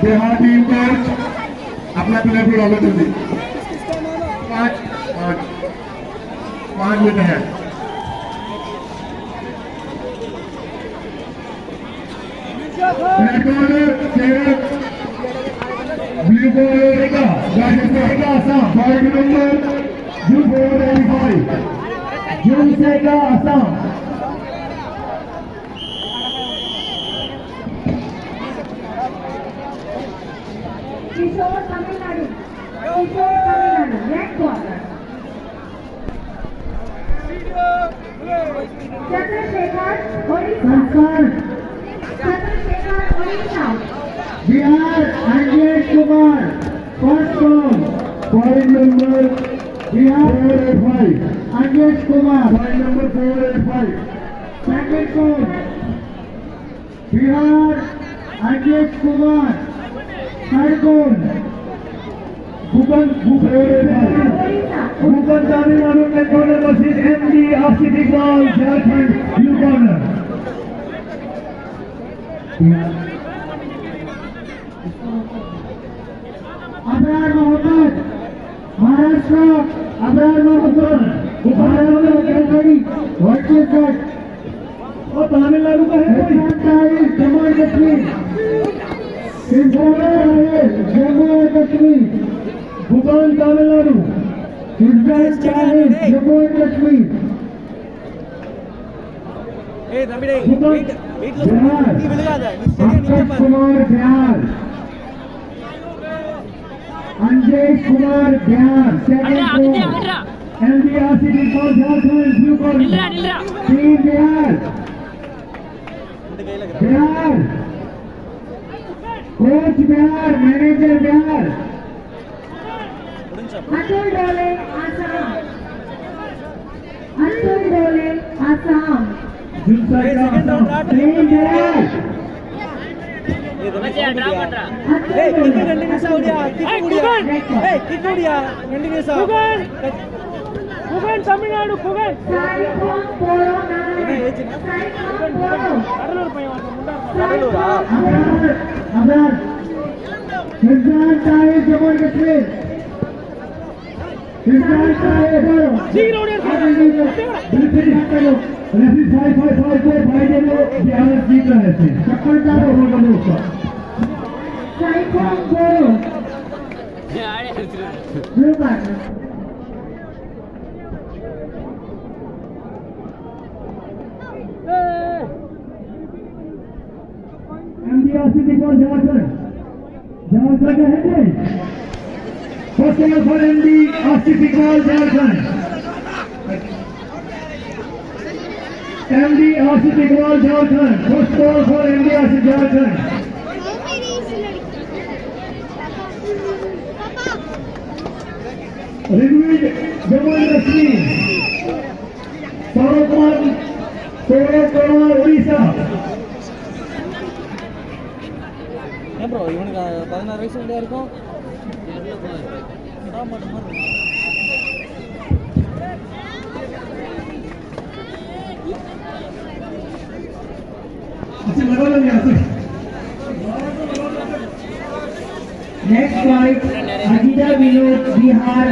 Bihar team coach अपना player को डालो जल्दी। 5 मिनट है। रेड कॉर्नर ब्लू कॉर्नर का आसाम 5 नंबर जून 485 जून से का Assam. Kishore Tamil Nadu red corner. Chandrashekhar Odisha Bihar Anjesh Kumar first ball 5 number Bihar 485 Anjesh Kumar 5 number 485 second ball Bihar Anjesh Kumar third ball Bhukan Tamil Nadu के corner versus MD Asif Iqbal Jharkhand blue corner. Abrar Mohammad Maharashtra Abrar Mohammad और तमिलनाडु का है Jammu and Kashmir Jammu and Kashmir Bhutan Tamil Nadu Jammu and Kashmir Kumar Bihar Anjesh Kumar Bihar second MD Asif Iqbal Jharkhand blue corner team Bihar coach Bihar manager Bihar Atul Dole Assam team Bihar Tamil Nadu Jammu and Kashmir Bihar जीत रहे थे blue corner. MD Asif Iqbal Jharkhand है first ball for MD Asif Iqbal Jharkhand MD Asif Iqbal Jharkhand first ball for MD Asif Jharkhand. Rigved Jammu and Kashmir Saurabh Kumar Orissa bro, இவனுக்கு 16 வயசு இல்லையா இருக்கும். Next fight Aziza Vinod Bihar